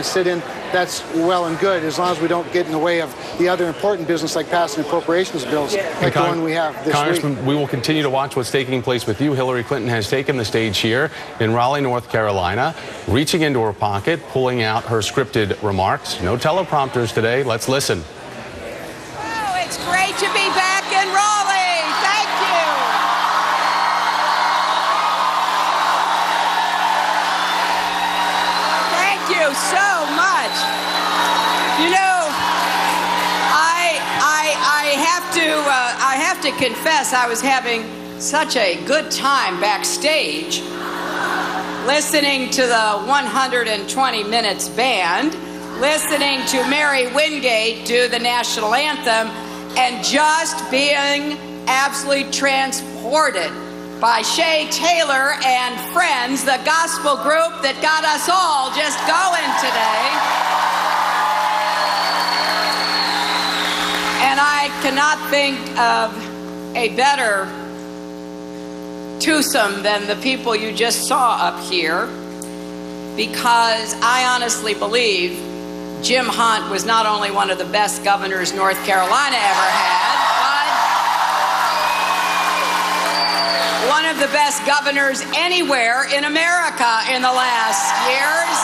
to sit in, that's well and good, as long as we don't get in the way of the other important business like passing appropriations bills like the one we have this Congressman, week. we will continue to watch what's taking place with you. Hillary Clinton has taken the stage here in Raleigh, North Carolina, reaching into her pocket, pulling out her scripted remarks. No teleprompters today. Let's listen. Oh, it's great to be back in Raleigh. Thank you. Thank you so much. You know, I have to confess, I was having such a good time backstage listening to the 120 Minutes band, listening to Mary Wingate do the national anthem, and just being absolutely transported by Shay Taylor and friends, the gospel group that got us all just going today. And I cannot think of a better twosome than the people you just saw up here, because I honestly believe Jim Hunt was not only one of the best governors North Carolina ever had, but one of the best governors anywhere in America in the last years.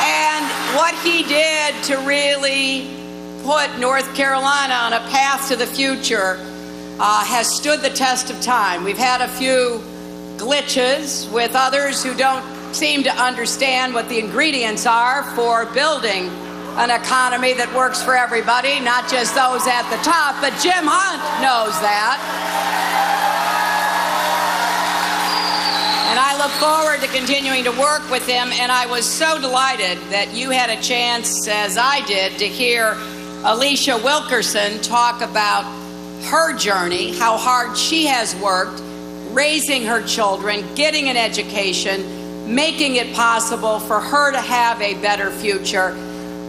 And what he did to really put North Carolina on a path to the future has stood the test of time. We've had a few glitches with others who don't seem to understand what the ingredients are for building an economy that works for everybody, not just those at the top, but Jim Hunt knows that. And I look forward to continuing to work with him, and I was so delighted that you had a chance, as I did, to hear Alicia Wilkerson talk about her journey, how hard she has worked, raising her children, getting an education, making it possible for her to have a better future.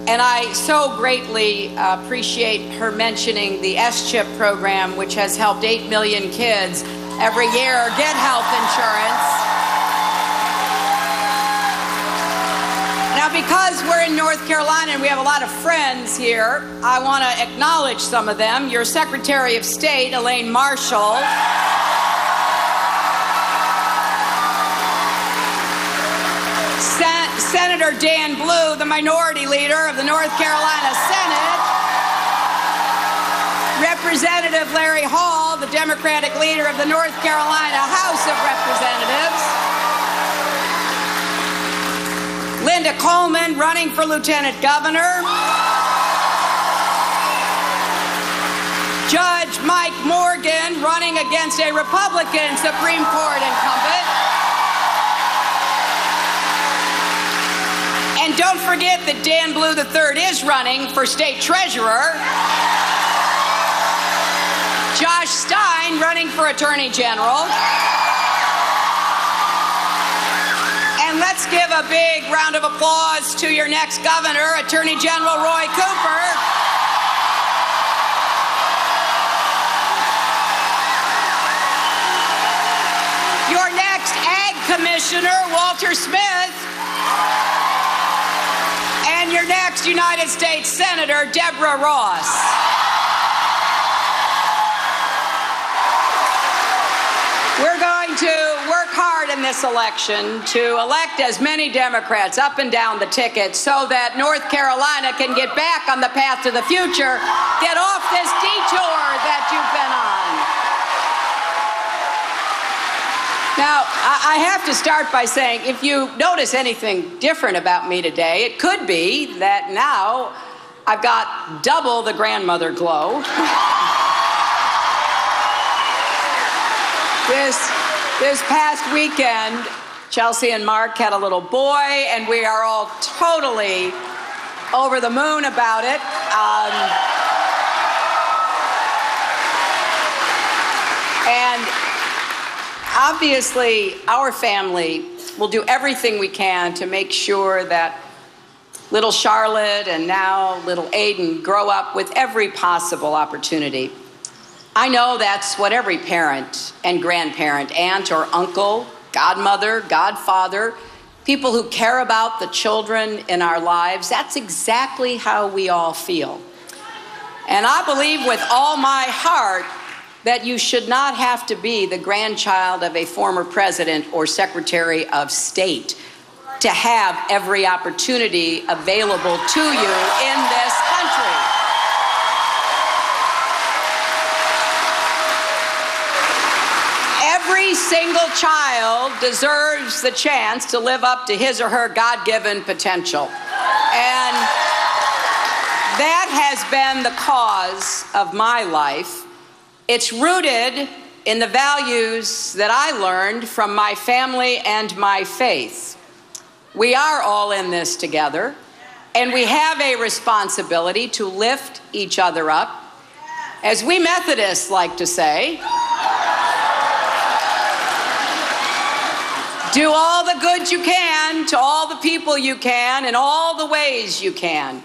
And I so greatly appreciate her mentioning the S-CHIP program, which has helped 8 million kids every year get health insurance. Now, because we're in North Carolina and we have a lot of friends here, I want to acknowledge some of them. Your Secretary of State, Elaine Marshall, Senator Dan Blue, the minority leader of the North Carolina Senate, Representative Larry Hall, the Democratic leader of the North Carolina House of Representatives, Linda Coleman, running for Lieutenant Governor, Judge Mike Morgan, running against a Republican Supreme Court incumbent, and don't forget that Dan Blue III is running for state treasurer, Josh Stein running for Attorney General. And let's give a big round of applause to your next governor, Attorney General Roy Cooper. Your next Ag Commissioner, Walter Smith. And your next United States Senator, Deborah Ross. We're going to work hard in this election to elect as many Democrats up and down the ticket so that North Carolina can get back on the path to the future, get off this detour that you've been on. Now, I have to start by saying, if you notice anything different about me today, it could be that now I've got double the grandmother glow. This past weekend, Chelsea and Mark had a little boy, and we are all totally over the moon about it. And obviously, our family will do everything we can to make sure that little Charlotte and now little Aiden grow up with every possible opportunity. I know that's what every parent and grandparent, aunt or uncle, godmother, godfather, people who care about the children in our lives. That's exactly how we all feel. And I believe with all my heart that you should not have to be the grandchild of a former president or secretary of state to have every opportunity available to you in this country. Every single child deserves the chance to live up to his or her God-given potential. And that has been the cause of my life. It's rooted in the values that I learned from my family and my faith. We are all in this together, and we have a responsibility to lift each other up. As we Methodists like to say, do all the good you can to all the people you can in all the ways you can.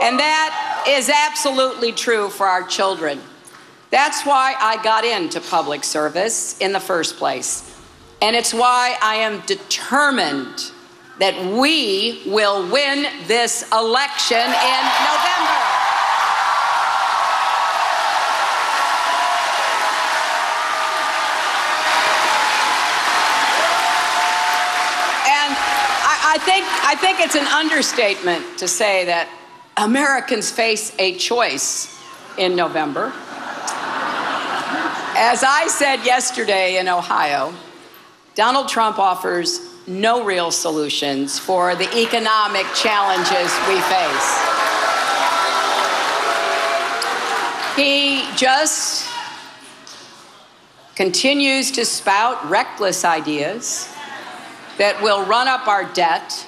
And that is absolutely true for our children. That's why I got into public service in the first place. And it's why I am determined that we will win this election in November. And I think it's an understatement to say that Americans face a choice in November. As I said yesterday in Ohio, Donald Trump offers no real solutions for the economic challenges we face. He just continues to spout reckless ideas that will run up our debt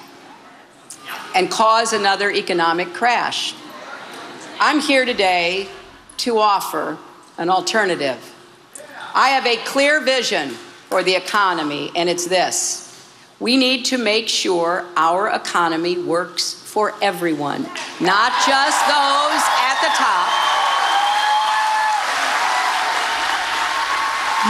and cause another economic crash. I'm here today to offer an alternative. I have a clear vision for the economy, and it's this. We need to make sure our economy works for everyone, not just those at the top,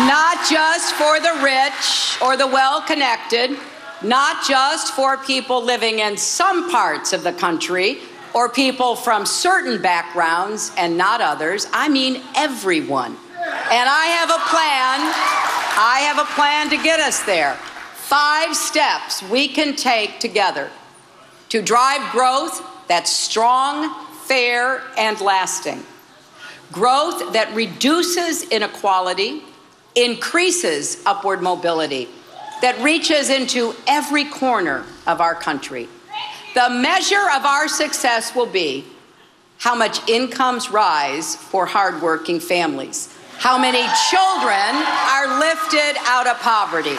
not just for the rich or the well-connected, not just for people living in some parts of the country or people from certain backgrounds and not others. I mean everyone. And I have a plan to get us there. 5 steps we can take together to drive growth that's strong, fair, and lasting. Growth that reduces inequality, increases upward mobility, that reaches into every corner of our country. The measure of our success will be how much incomes rise for hardworking families, how many children are lifted out of poverty,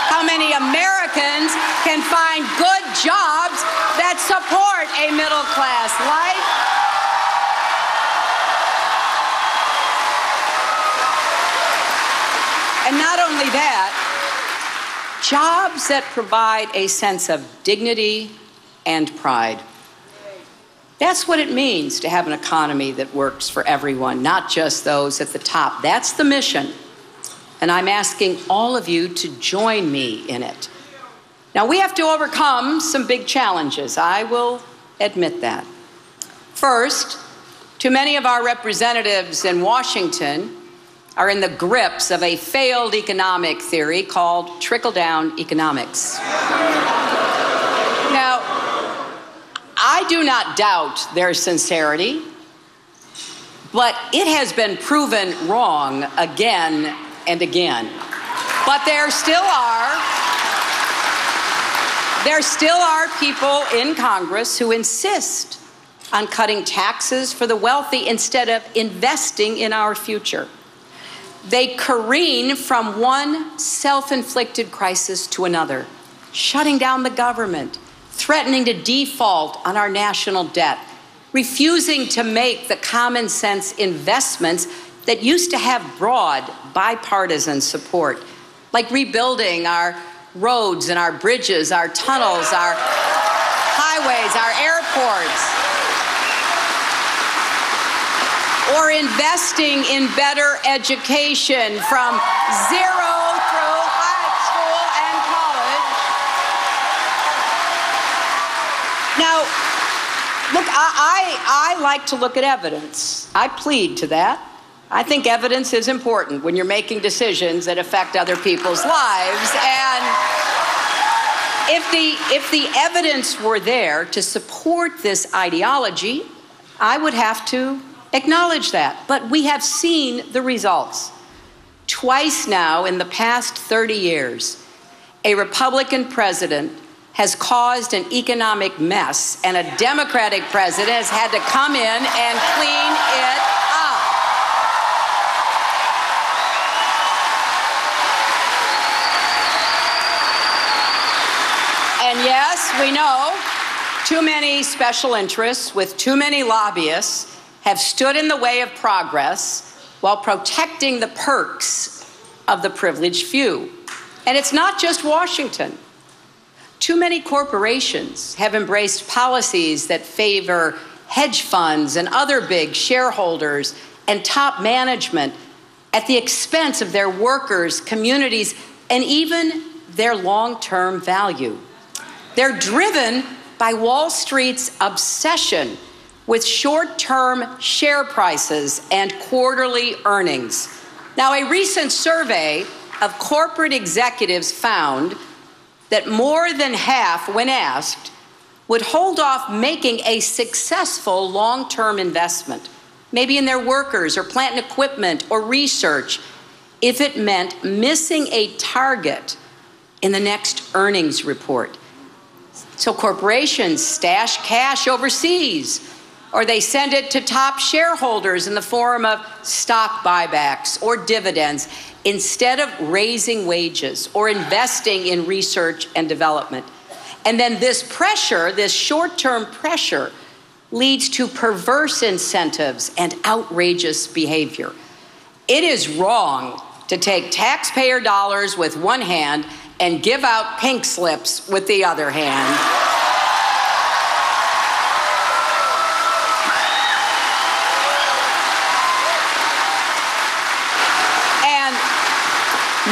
how many Americans can find good jobs that support a middle-class life, and not only that, jobs that provide a sense of dignity and pride. That's what it means to have an economy that works for everyone, not just those at the top. That's the mission. And I'm asking all of you to join me in it. Now, we have to overcome some big challenges. I will admit that. First, too many of our representatives in Washington are in the grips of a failed economic theory called trickle-down economics. Now, I do not doubt their sincerity, but it has been proven wrong again and again. But there still are people in Congress who insist on cutting taxes for the wealthy instead of investing in our future. They careen from one self-inflicted crisis to another, shutting down the government, threatening to default on our national debt, refusing to make the common sense investments that used to have broad bipartisan support, like rebuilding our roads and our bridges, our tunnels, our highways, our airports, or investing in better education from zero through high school and college, Now, look, I like to look at evidence. I plead to that. I think evidence is important when you're making decisions that affect other people's lives. And if the evidence were there to support this ideology, I would have to acknowledge that. But we have seen the results. Twice now in the past 30 years, a Republican president has caused an economic mess, and a Democratic president has had to come in and clean it up. And yes, we know too many special interests with too many lobbyists have stood in the way of progress while protecting the perks of the privileged few. And it's not just Washington. Too many corporations have embraced policies that favor hedge funds and other big shareholders and top management at the expense of their workers, communities, and even their long-term value. They're driven by Wall Street's obsession with short-term share prices and quarterly earnings. Now, a recent survey of corporate executives found that more than half, when asked, would hold off making a successful long-term investment, maybe in their workers or plant and equipment or research, if it meant missing a target in the next earnings report. So corporations stash cash overseas, or they send it to top shareholders in the form of stock buybacks or dividends, instead of raising wages or investing in research and development. And then this pressure, this short-term pressure, leads to perverse incentives and outrageous behavior. It is wrong to take taxpayer dollars with one hand and give out pink slips with the other hand.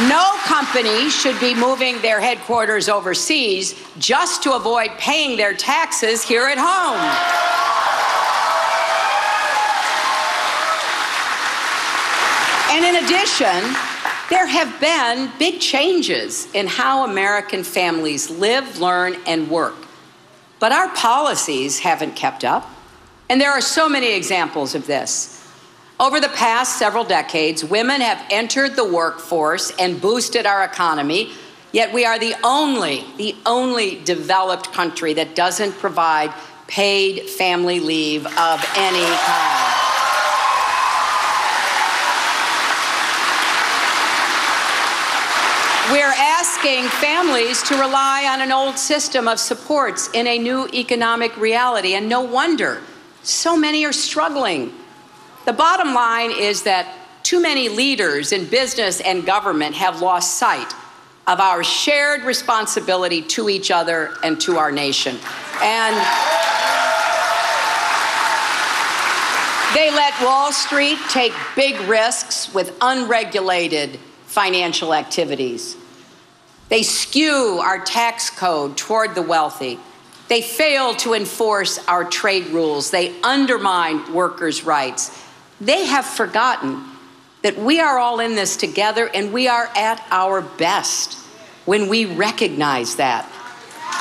No company should be moving their headquarters overseas just to avoid paying their taxes here at home. And in addition, there have been big changes in how American families live, learn, and work. But our policies haven't kept up, and there are so many examples of this. Over the past several decades, women have entered the workforce and boosted our economy, yet we are the only developed country that doesn't provide paid family leave of any kind. We're asking families to rely on an old system of supports in a new economic reality, and no wonder so many are struggling. The bottom line is that too many leaders in business and government have lost sight of our shared responsibility to each other and to our nation. And they let Wall Street take big risks with unregulated financial activities. They skew our tax code toward the wealthy. They fail to enforce our trade rules. They undermine workers' rights. They have forgotten that we are all in this together, and we are at our best when we recognize that.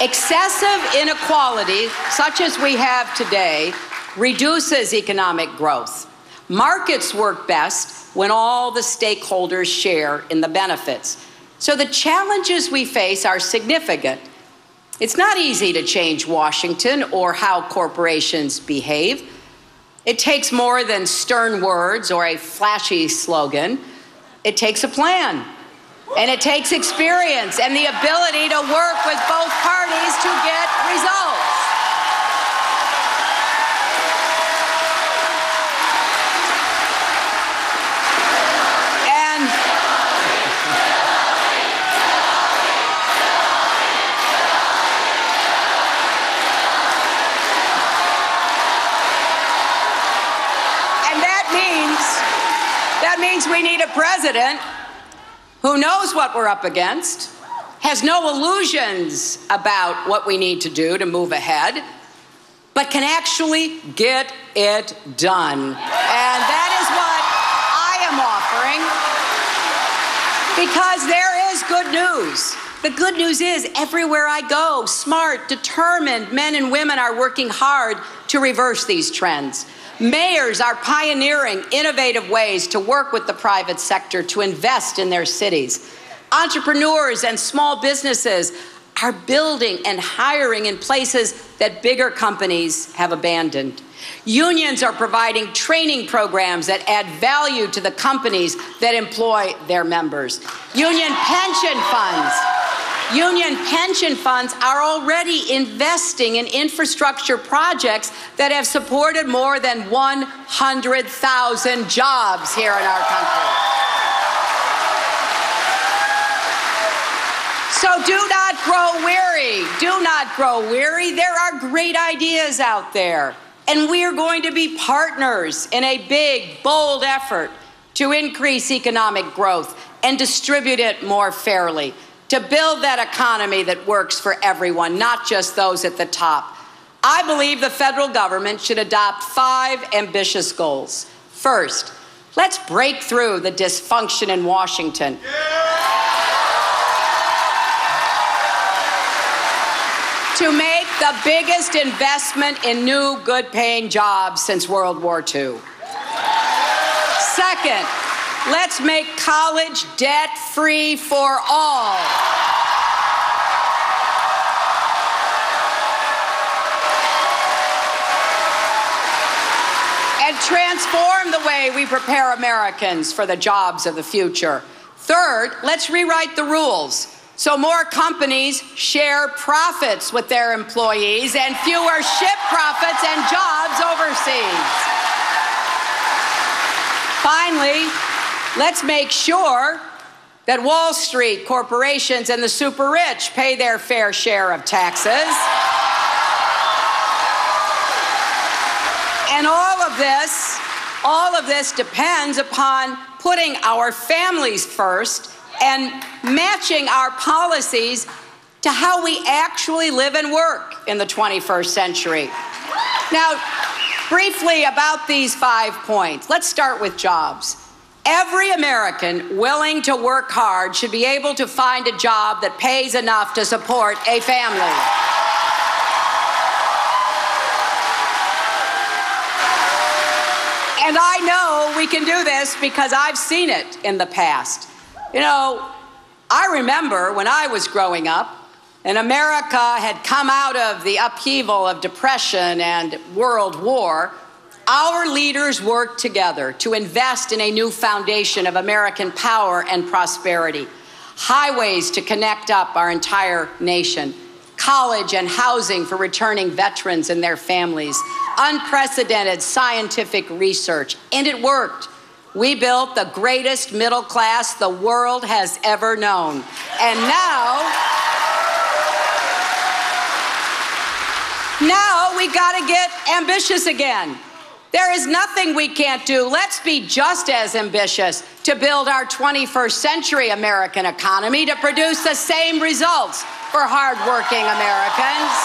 Excessive inequality, such as we have today, reduces economic growth. Markets work best when all the stakeholders share in the benefits. So the challenges we face are significant. It's not easy to change Washington or how corporations behave. It takes more than stern words or a flashy slogan. It takes a plan, and it takes experience and the ability to work with both parties to get results. That means we need a president who knows what we're up against, has no illusions about what we need to do to move ahead, but can actually get it done. And that is what I am offering, because there is good news. The good news is, everywhere I go, smart, determined men and women are working hard to reverse these trends. Mayors are pioneering innovative ways to work with the private sector to invest in their cities. Entrepreneurs and small businesses are building and hiring in places that bigger companies have abandoned. Unions are providing training programs that add value to the companies that employ their members. Union pension funds are already investing in infrastructure projects that have supported more than 100,000 jobs here in our country. So do not grow weary. Do not grow weary. There are great ideas out there. And we are going to be partners in a big, bold effort to increase economic growth and distribute it more fairly, to build that economy that works for everyone, not just those at the top. I believe the federal government should adopt 5 ambitious goals. First, let's break through the dysfunction in Washington. To make the biggest investment in new, good-paying jobs since World War II. Second, let's make college debt-free for all. And transform the way we prepare Americans for the jobs of the future. Third, let's rewrite the rules so more companies share profits with their employees and fewer ship profits and jobs overseas. Finally, let's make sure that Wall Street, corporations, and the super rich pay their fair share of taxes. And all of this depends upon putting our families first and matching our policies to how we actually live and work in the 21st century. Now, briefly about these 5 points. Let's start with jobs. Every American willing to work hard should be able to find a job that pays enough to support a family. And I know we can do this because I've seen it in the past. You know, I remember when I was growing up and America had come out of the upheaval of Depression and World War, our leaders worked together to invest in a new foundation of American power and prosperity. Highways to connect up our entire nation, college and housing for returning veterans and their families, unprecedented scientific research, and it worked. We built the greatest middle class the world has ever known. And now we gotta get ambitious again. There is nothing we can't do. Let's be just as ambitious to build our 21st century American economy to produce the same results for hardworking Americans.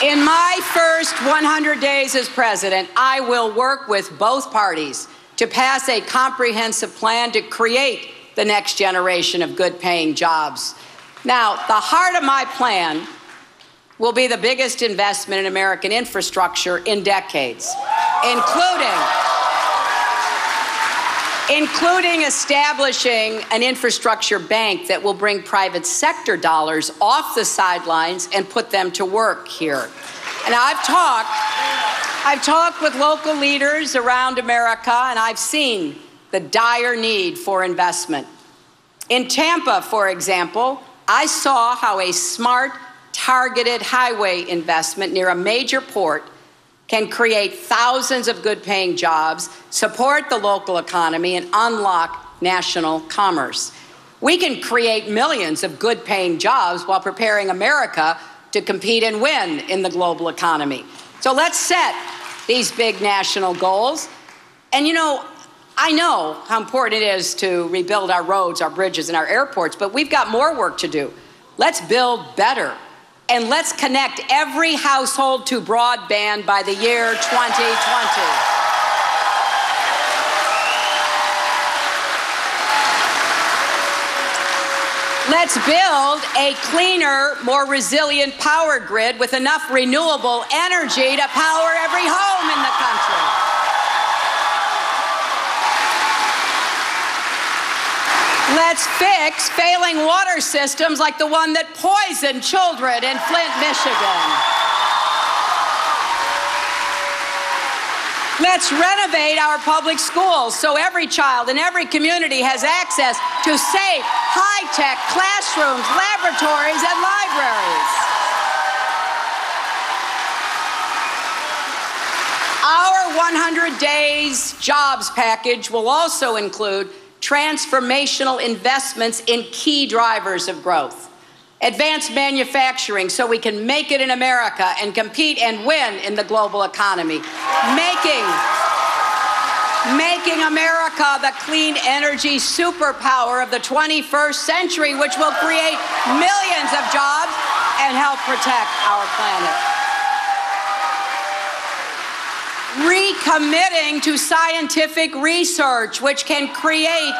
In my first 100 days as president, I will work with both parties to pass a comprehensive plan to create the next generation of good-paying jobs. Now, the heart of my plan will be the biggest investment in American infrastructure in decades, including establishing an infrastructure bank that will bring private sector dollars off the sidelines and put them to work here. And I've talked with local leaders around America, and I've seen the dire need for investment. In Tampa, for example, I saw how a smart, targeted highway investment near a major port can create thousands of good-paying jobs, support the local economy, and unlock national commerce. We can create millions of good-paying jobs while preparing America to compete and win in the global economy. So let's set these big national goals. And you know, I know how important it is to rebuild our roads, our bridges, and our airports, but we've got more work to do. Let's build better. And let's connect every household to broadband by the year 2020. Let's build a cleaner, more resilient power grid with enough renewable energy to power every home in the country. Let's fix failing water systems like the one that poisoned children in Flint, Michigan. Let's renovate our public schools so every child in every community has access to safe, high-tech classrooms, laboratories, and libraries. Our 100 Days Jobs package will also include transformational investments in key drivers of growth. Advanced manufacturing so we can make it in America and compete and win in the global economy. Making America the clean energy superpower of the 21st century, which will create millions of jobs and help protect our planet. Recommitting to scientific research, which can create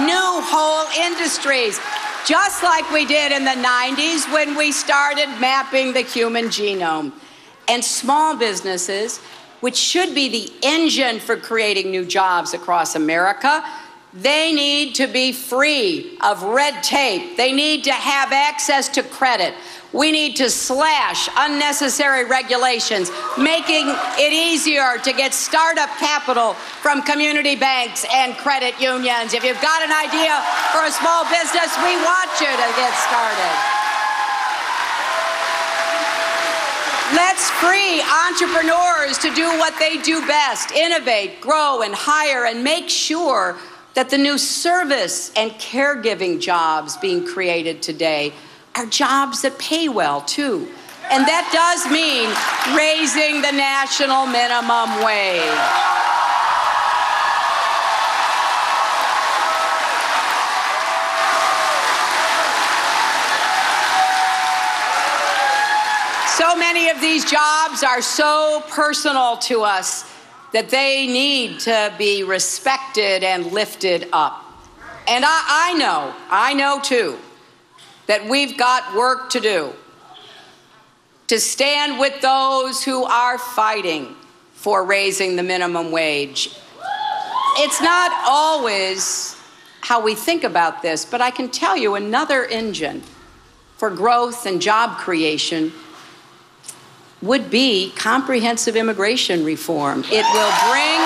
new whole industries, just like we did in the 90s when we started mapping the human genome. And small businesses, which should be the engine for creating new jobs across America, they need to be free of red tape. They need to have access to credit. We need to slash unnecessary regulations, making it easier to get startup capital from community banks and credit unions. If you've got an idea for a small business, we want you to get started. Let's free entrepreneurs to do what they do best, innovate, grow, and hire, and make sure that the new service and caregiving jobs being created today are jobs that pay well, too. And that does mean raising the national minimum wage. So many of these jobs are so personal to us that they need to be respected and lifted up. And I know too, that we've got work to do to stand with those who are fighting for raising the minimum wage. It's not always how we think about this, but I can tell you another engine for growth and job creation would be comprehensive immigration reform. It will bring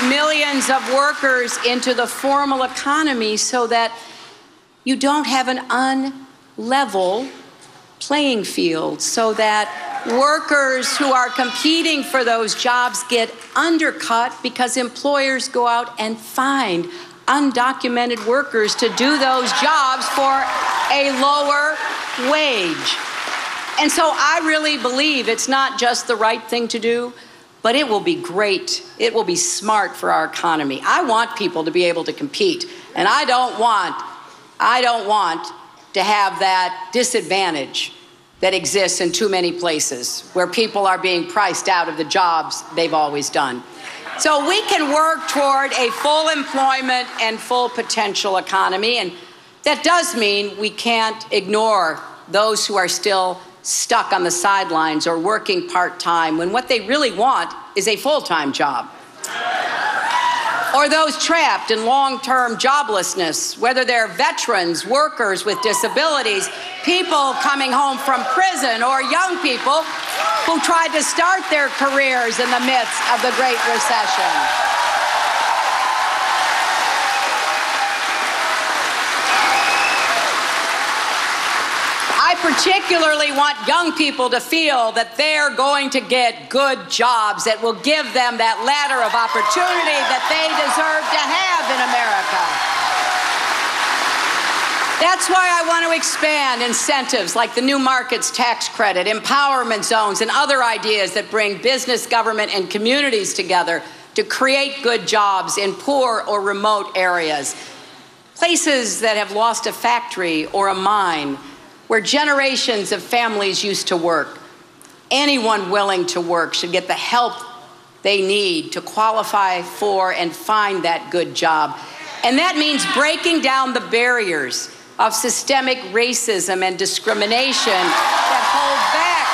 millions of workers into the formal economy so that you don't have an unlevel playing field, so that workers who are competing for those jobs get undercut because employers go out and find undocumented workers to do those jobs for a lower wage. And so I really believe it's not just the right thing to do, but it will be great. It will be smart for our economy. I want people to be able to compete, and I don't want to have that disadvantage that exists in too many places where people are being priced out of the jobs they've always done. So we can work toward a full employment and full potential economy, and that does mean we can't ignore those who are still stuck on the sidelines or working part-time when what they really want is a full-time job. Or those trapped in long-term joblessness, whether they're veterans, workers with disabilities, people coming home from prison, or young people who tried to start their careers in the midst of the Great Recession. I particularly want young people to feel that they're going to get good jobs that will give them that ladder of opportunity that they deserve to have in America. That's why I want to expand incentives like the new markets tax credit, empowerment zones, and other ideas that bring business, government, and communities together to create good jobs in poor or remote areas, places that have lost a factory or a mine where generations of families used to work. Anyone willing to work should get the help they need to qualify for and find that good job. And that means breaking down the barriers of systemic racism and discrimination that hold back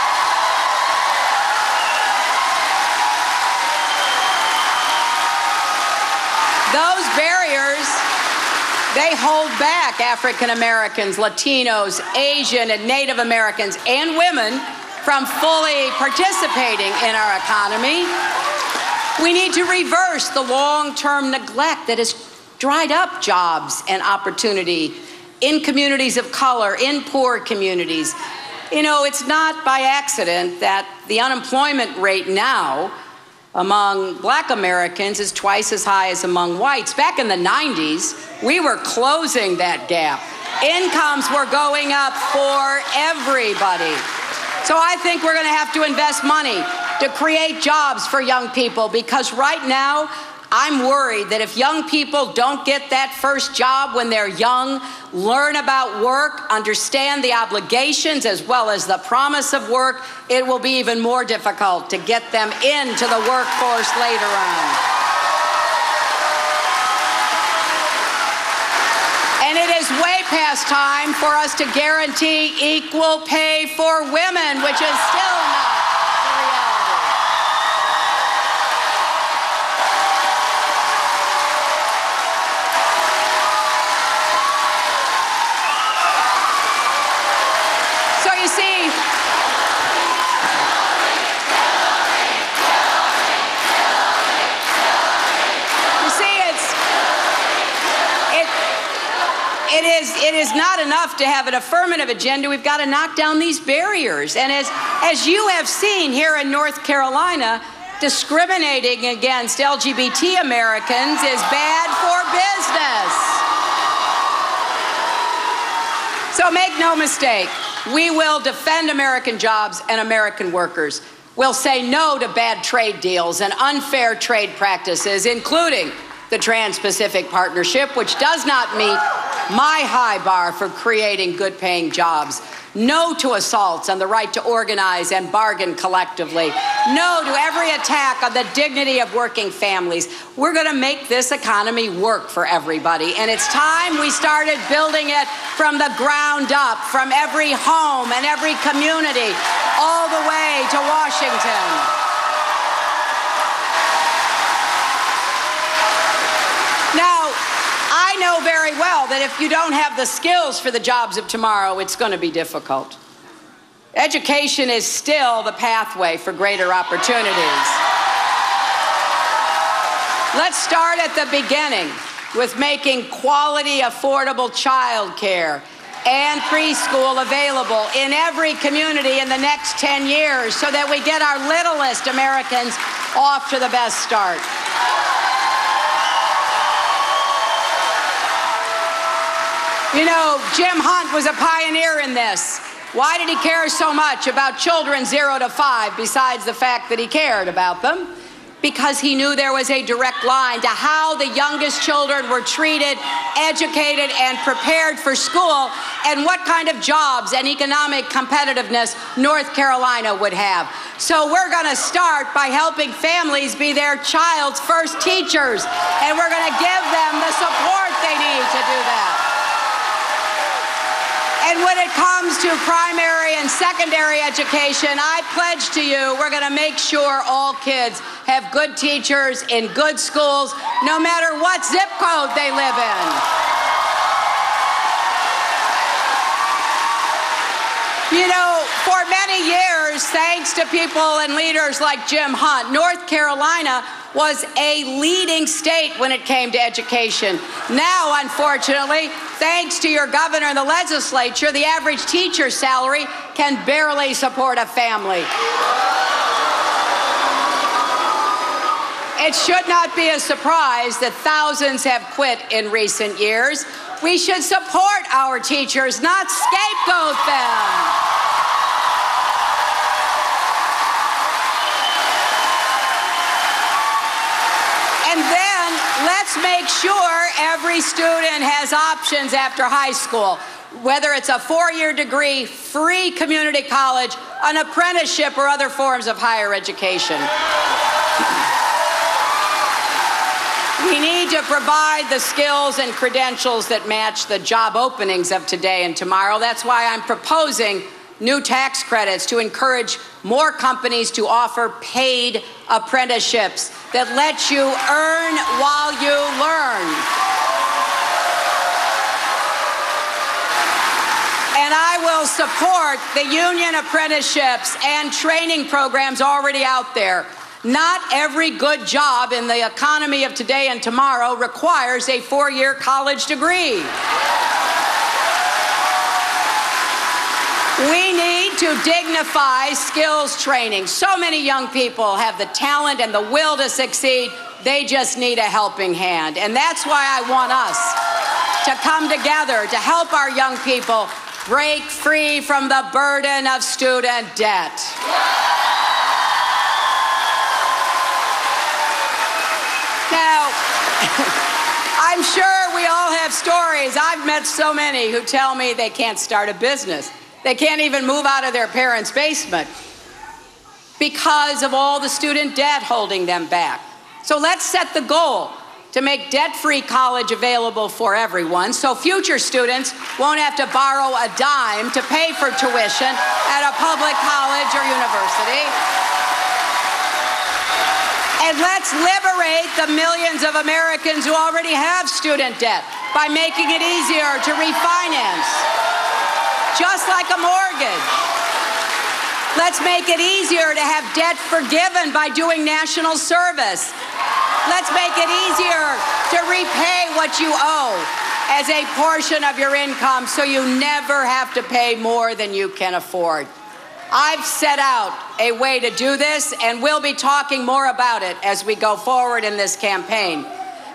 those barriers. They hold back African Americans, Latinos, Asian and Native Americans, and women from fully participating in our economy. We need to reverse the long-term neglect that has dried up jobs and opportunity in communities of color, in poor communities. You know, it's not by accident that the unemployment rate now among Black Americans is twice as high as among whites. Back in the 90s, we were closing that gap. Incomes were going up for everybody. So I think we're going to have to invest money to create jobs for young people, because right now, I'm worried that if young people don't get that first job when they're young, learn about work, understand the obligations as well as the promise of work, it will be even more difficult to get them into the workforce later on. And it is way past time for us to guarantee equal pay for women, which is still not the reality. So you see, it is not enough to have an affirmative agenda. We've got to knock down these barriers. And as you have seen here in North Carolina, discriminating against LGBT Americans is bad for business. So make no mistake, we will defend American jobs and American workers. We'll say no to bad trade deals and unfair trade practices, including the Trans-Pacific Partnership, which does not meet my high bar for creating good-paying jobs. No to assaults on the right to organize and bargain collectively. No to every attack on the dignity of working families. We're going to make this economy work for everybody, and it's time we started building it from the ground up, from every home and every community, all the way to Washington. I know very well that if you don't have the skills for the jobs of tomorrow, it's going to be difficult. Education is still the pathway for greater opportunities. Let's start at the beginning with making quality, affordable child care and preschool available in every community in the next 10 years so that we get our littlest Americans off to the best start. You know, Jim Hunt was a pioneer in this. Why did he care so much about children 0 to 5, besides the fact that he cared about them? Because he knew there was a direct line to how the youngest children were treated, educated, and prepared for school, and what kind of jobs and economic competitiveness North Carolina would have. So we're going to start by helping families be their child's first teachers, and we're going to give them the support they need to do that. And when it comes to primary and secondary education, I pledge to you, we're going to make sure all kids have good teachers in good schools, no matter what zip code they live in. You know, for many years, thanks to people and leaders like Jim Hunt, North Carolina was a leading state when it came to education. Now, unfortunately, thanks to your governor and the legislature, the average teacher's salary can barely support a family. It should not be a surprise that thousands have quit in recent years. We should support our teachers, not scapegoat them. let's make sure every student has options after high school, whether it's a 4-year degree, free community college, an apprenticeship, or other forms of higher education. We need to provide the skills and credentials that match the job openings of today and tomorrow. That's why I'm proposing new tax credits to encourage more companies to offer paid apprenticeships that let you earn while you learn. And I will support the union apprenticeships and training programs already out there. Not every good job in the economy of today and tomorrow requires a 4-year college degree. We need to dignify skills training. So many young people have the talent and the will to succeed. They just need a helping hand. And that's why I want us to come together to help our young people break free from the burden of student debt. Now, I'm sure we all have stories. I've met so many who tell me they can't start a business. They can't even move out of their parents' basement because of all the student debt holding them back. So let's set the goal to make debt-free college available for everyone so future students won't have to borrow a dime to pay for tuition at a public college or university. And let's liberate the millions of Americans who already have student debt by making it easier to refinance, just like a mortgage. Let's make it easier to have debt forgiven by doing national service. Let's make it easier to repay what you owe as a portion of your income so you never have to pay more than you can afford. I've set out a way to do this, and we'll be talking more about it as we go forward in this campaign.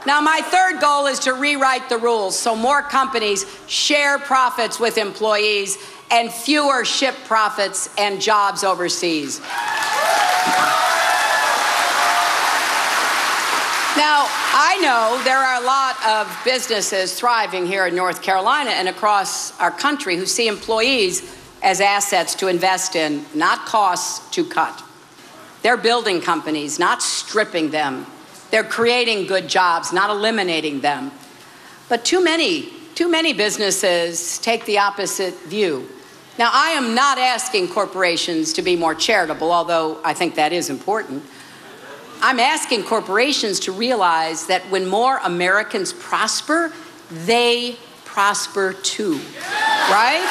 Now, my third goal is to rewrite the rules so more companies share profits with employees and fewer ship profits and jobs overseas. Now, I know there are a lot of businesses thriving here in North Carolina and across our country who see employees as assets to invest in, not costs to cut. They're building companies, not stripping them. They're creating good jobs, not eliminating them. But too many businesses take the opposite view. Now, I am not asking corporations to be more charitable, although I think that is important. I'm asking corporations to realize that when more Americans prosper, they prosper too, right?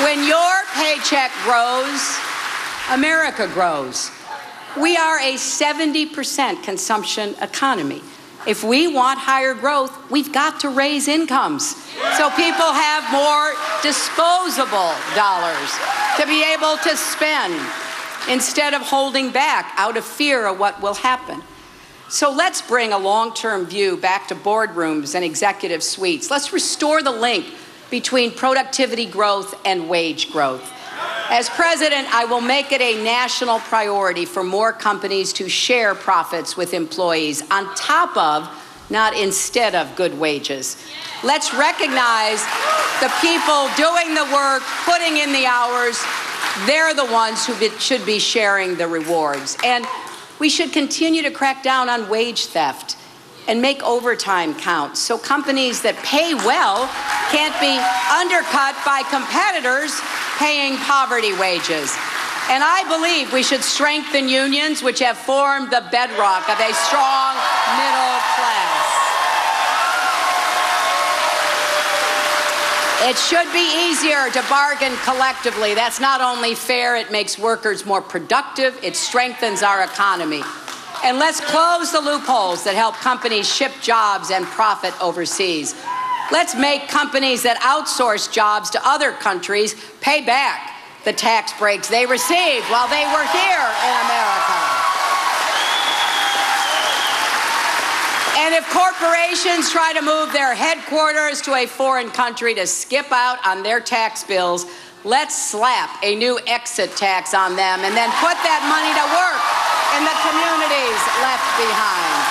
When your paycheck grows, America grows. We are a 70% consumption economy. If we want higher growth, we've got to raise incomes so people have more disposable dollars to be able to spend instead of holding back out of fear of what will happen. So let's bring a long-term view back to boardrooms and executive suites. Let's restore the link between productivity growth and wage growth. As president, I will make it a national priority for more companies to share profits with employees on top of, not instead of, good wages. Let's recognize the people doing the work, putting in the hours. They're the ones who should be sharing the rewards. And we should continue to crack down on wage theft and make overtime count so companies that pay well can't be undercut by competitors paying poverty wages. And I believe we should strengthen unions, which have formed the bedrock of a strong middle class. It should be easier to bargain collectively. That's not only fair, it makes workers more productive, it strengthens our economy. And let's close the loopholes that help companies ship jobs and profit overseas. Let's make companies that outsource jobs to other countries pay back the tax breaks they received while they were here in America. And if corporations try to move their headquarters to a foreign country to skip out on their tax bills, let's slap a new exit tax on them and then put that money to work in the communities left behind.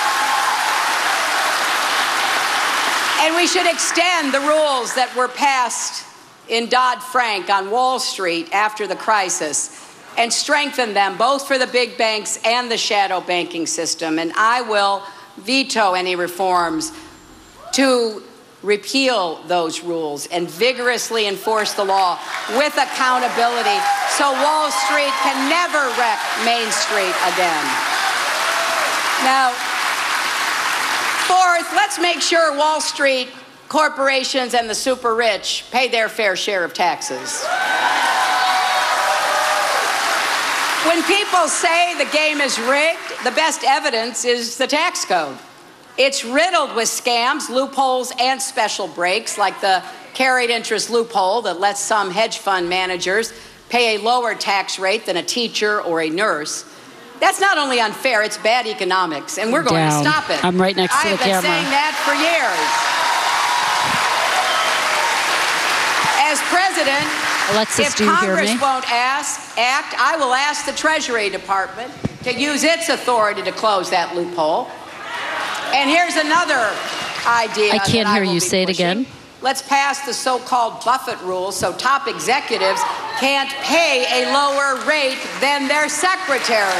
And we should extend the rules that were passed in Dodd-Frank on Wall Street after the crisis and strengthen them both for the big banks and the shadow banking system. And I will veto any reforms to repeal those rules and vigorously enforce the law with accountability so Wall Street can never wreck Main Street again. Now, fourth, let's make sure Wall Street corporations and the super rich pay their fair share of taxes. When people say the game is rigged, the best evidence is the tax code. It's riddled with scams, loopholes, and special breaks, like the carried interest loophole that lets some hedge fund managers pay a lower tax rate than a teacher or a nurse. That's not only unfair, it's bad economics, and we're going to stop it. I'm right next to the camera. I've been saying that for years. As president, Alexis, if do you hear Congress me? won't act, I will ask the Treasury Department to use its authority to close that loophole. And here's another idea. I can't hear you. Say it again. Let's pass the so-called Buffett rule so top executives can't pay a lower rate than their secretaries.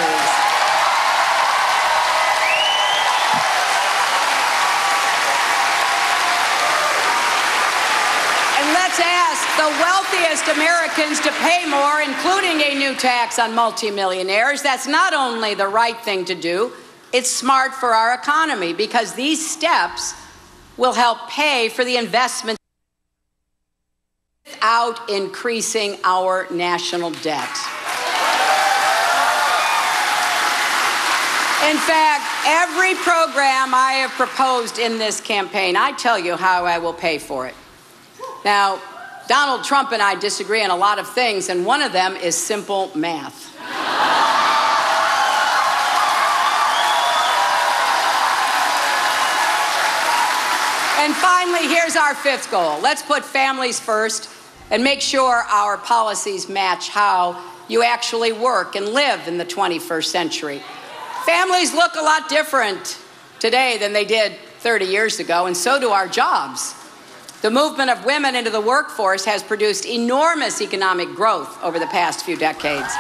And let's ask the wealthiest Americans to pay more, including a new tax on multimillionaires. That's not only the right thing to do, it's smart for our economy because these steps will help pay for the investment without increasing our national debt. In fact, every program I have proposed in this campaign, I tell you how I will pay for it. Now, Donald Trump and I disagree on a lot of things, and one of them is simple math. And finally, here's our fifth goal. Let's put families first and make sure our policies match how you actually work and live in the 21st century. Families look a lot different today than they did 30 years ago, and so do our jobs. The movement of women into the workforce has produced enormous economic growth over the past few decades.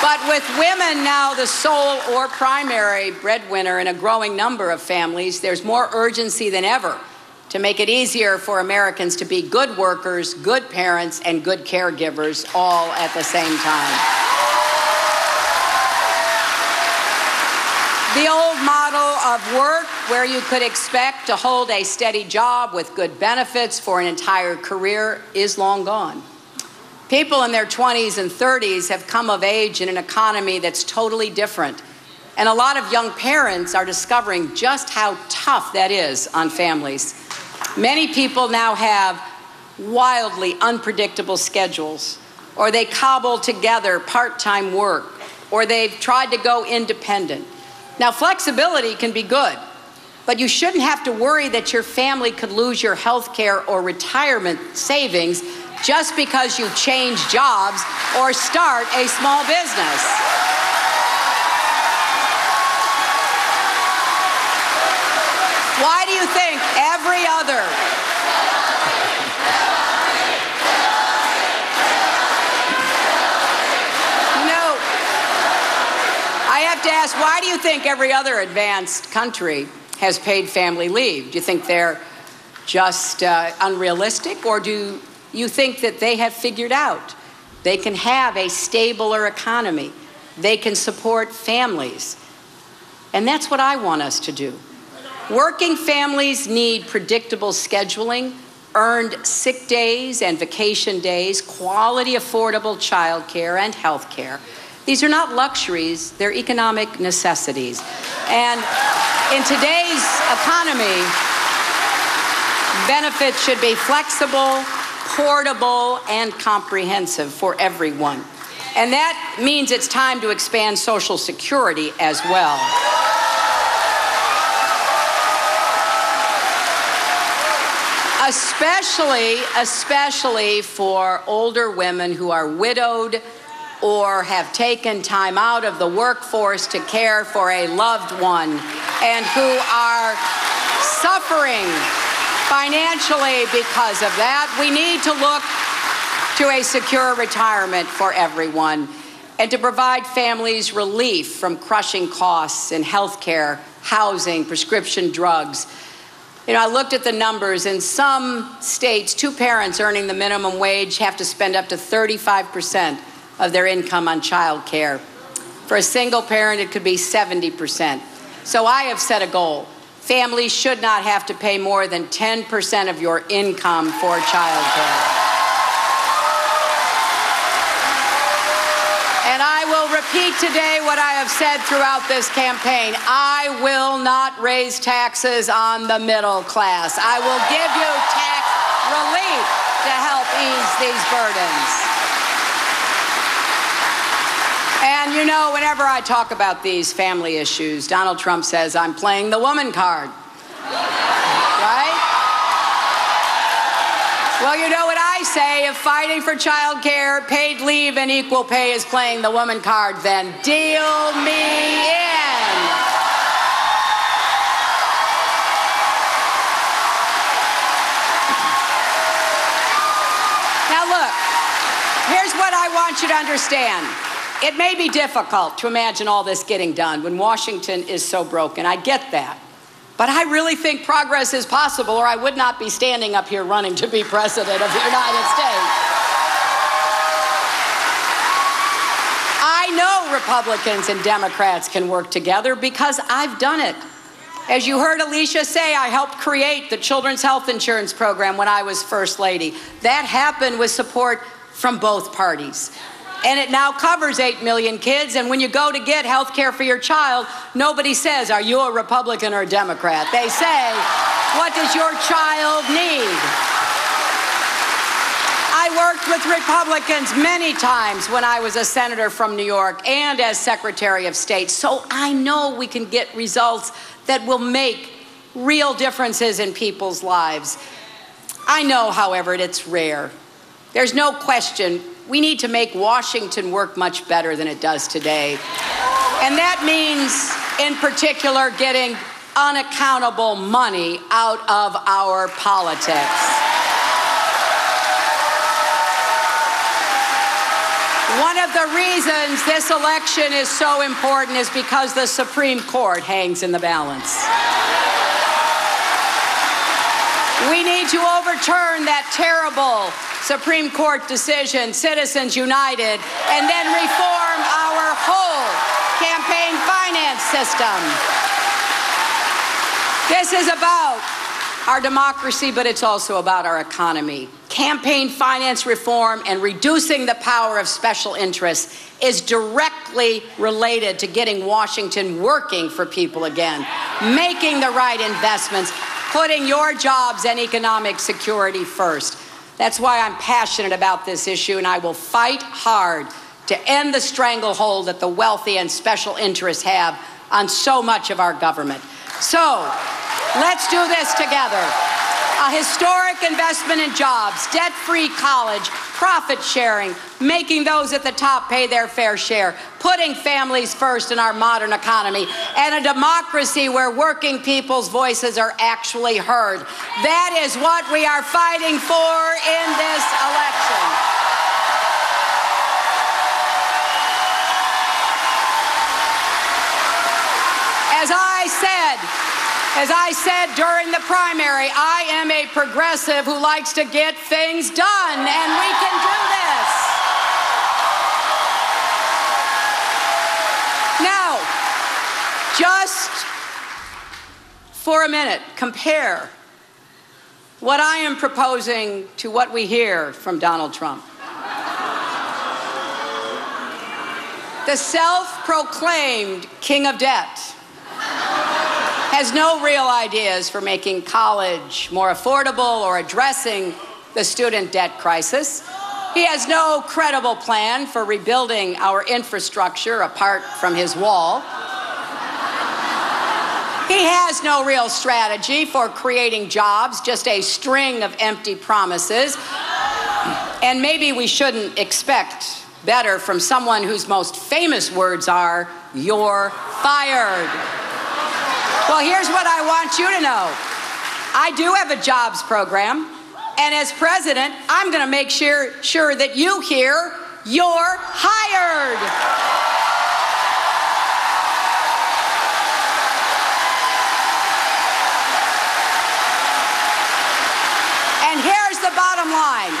But with women now the sole or primary breadwinner in a growing number of families, there's more urgency than ever to make it easier for Americans to be good workers, good parents, and good caregivers all at the same time. The old model of work, where you could expect to hold a steady job with good benefits for an entire career, is long gone. People in their 20s and 30s have come of age in an economy that's totally different. And a lot of young parents are discovering just how tough that is on families. Many people now have wildly unpredictable schedules, or they cobble together part-time work, or they've tried to go independent. Now, flexibility can be good, but you shouldn't have to worry that your family could lose your health care or retirement savings just because you change jobs or start a small business. Why do you think every other I have to ask, why do you think every other advanced country has paid family leave? Do you think they're just unrealistic, or do you think that they have figured out they can have a stabler economy, they can support families? And that's what I want us to do. Working families need predictable scheduling, earned sick days and vacation days, quality, affordable child care and health care. These are not luxuries, they're economic necessities. And in today's economy, benefits should be flexible, portable, and comprehensive for everyone. And that means it's time to expand Social Security as well. Especially for older women who are widowed or have taken time out of the workforce to care for a loved one and who are suffering financially because of that. We need to look to a secure retirement for everyone and to provide families relief from crushing costs in health care, housing, prescription drugs. You know, I looked at the numbers. In some states, two parents earning the minimum wage have to spend up to 35% of their income on child care. For a single parent, it could be 70%. So I have set a goal. Families should not have to pay more than 10% of your income for child care. And I will repeat today what I have said throughout this campaign. I will not raise taxes on the middle class. I will give you tax relief to help ease these burdens. And you know, whenever I talk about these family issues, Donald Trump says I'm playing the woman card. Right? Well, you know what I say, if fighting for child care, paid leave, and equal pay is playing the woman card, then deal me in. Now look, here's what I want you to understand. It may be difficult to imagine all this getting done when Washington is so broken. I get that. But I really think progress is possible, or I would not be standing up here running to be president of the United States. I know Republicans and Democrats can work together because I've done it. As you heard Alicia say, I helped create the Children's Health Insurance Program when I was First Lady. That happened with support from both parties. And it now covers 8 million kids, and when you go to get health care for your child, nobody says, are you a Republican or a Democrat? They say, what does your child need? I worked with Republicans many times when I was a senator from New York and as Secretary of State, so I know we can get results that will make real differences in people's lives. I know, however, it's rare. There's no question we need to make Washington work much better than it does today. And that means, in particular, getting unaccountable money out of our politics. One of the reasons this election is so important is because the Supreme Court hangs in the balance. We need to overturn that terrible Supreme Court decision, Citizens United, and then reform our whole campaign finance system. This is about our democracy, but it's also about our economy. Campaign finance reform and reducing the power of special interests is directly related to getting Washington working for people again, making the right investments, putting your jobs and economic security first. That's why I'm passionate about this issue, and I will fight hard to end the stranglehold that the wealthy and special interests have on so much of our government. So, let's do this together. A historic investment in jobs, debt-free college, profit sharing, making those at the top pay their fair share, putting families first in our modern economy, and a democracy where working people's voices are actually heard. That is what we are fighting for in this election. As I said during the primary, I am a progressive who likes to get things done, and we can do this. Now, just for a minute, compare what I am proposing to what we hear from Donald Trump. The self-proclaimed king of debt has no real ideas for making college more affordable or addressing the student debt crisis. He has no credible plan for rebuilding our infrastructure apart from his wall. He has no real strategy for creating jobs, just a string of empty promises. And maybe we shouldn't expect better from someone whose most famous words are, "You're fired." Well, here's what I want you to know. I do have a jobs program, and as president, I'm going to make sure that you hear, "You're hired." And here's the bottom line.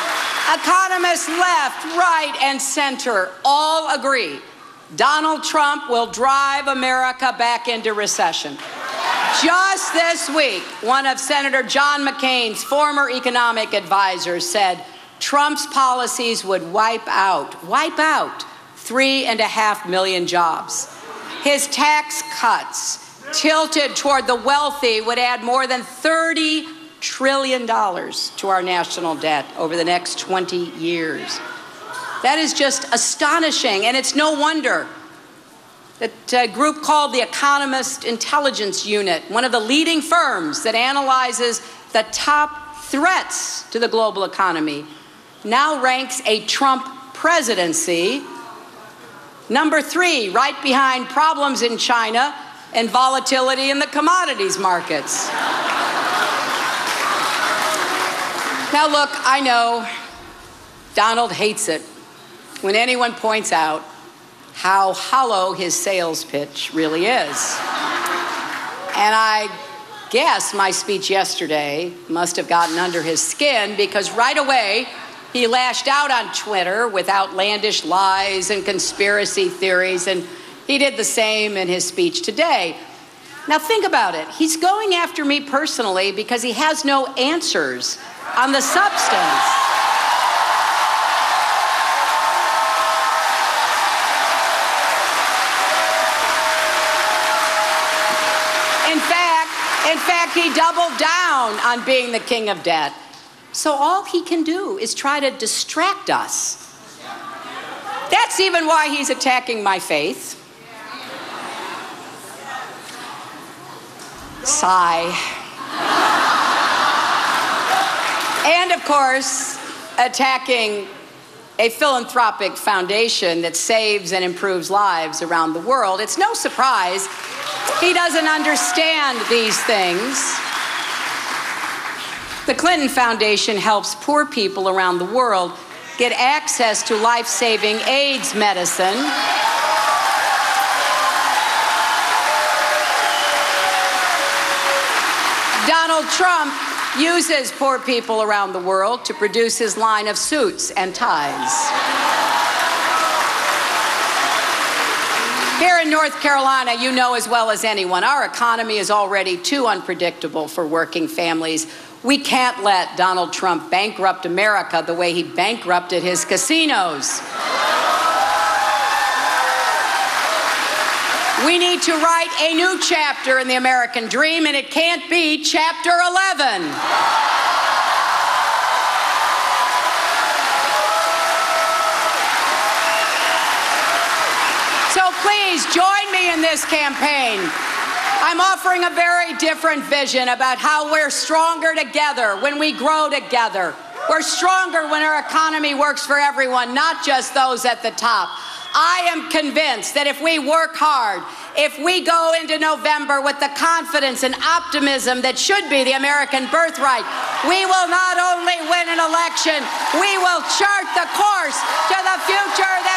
Economists left, right, and center all agree Donald Trump will drive America back into recession. Just this week, one of Senator John McCain's former economic advisors said Trump's policies would wipe out 3.5 million jobs. His tax cuts, tilted toward the wealthy, would add more than $30 trillion to our national debt over the next 20 years. That is just astonishing, and it's no wonder that a group called the Economist Intelligence Unit, one of the leading firms that analyzes the top threats to the global economy, now ranks a Trump presidency number 3, right behind problems in China and volatility in the commodities markets. Now look, I know Donald hates it when anyone points out how hollow his sales pitch really is. And I guess my speech yesterday must have gotten under his skin, because right away he lashed out on Twitter with outlandish lies and conspiracy theories, and he did the same in his speech today. Now think about it. He's going after me personally because he has no answers on the substance. In fact, he doubled down on being the king of debt. So all he can do is try to distract us. That's even why he's attacking my faith. Sigh. And of course, attacking a philanthropic foundation that saves and improves lives around the world. It's no surprise he doesn't understand these things. The Clinton Foundation helps poor people around the world get access to life-saving AIDS medicine. Donald Trump uses poor people around the world to produce his line of suits and ties. Here in North Carolina, you know as well as anyone, our economy is already too unpredictable for working families. We can't let Donald Trump bankrupt America the way he bankrupted his casinos. We need to write a new chapter in the American dream, and it can't be Chapter 11. So please join me in this campaign. I'm offering a very different vision about how we're stronger together when we grow together. We're stronger when our economy works for everyone, not just those at the top. I am convinced that if we work hard, if we go into November with the confidence and optimism that should be the American birthright, we will not only win an election, we will chart the course to the future that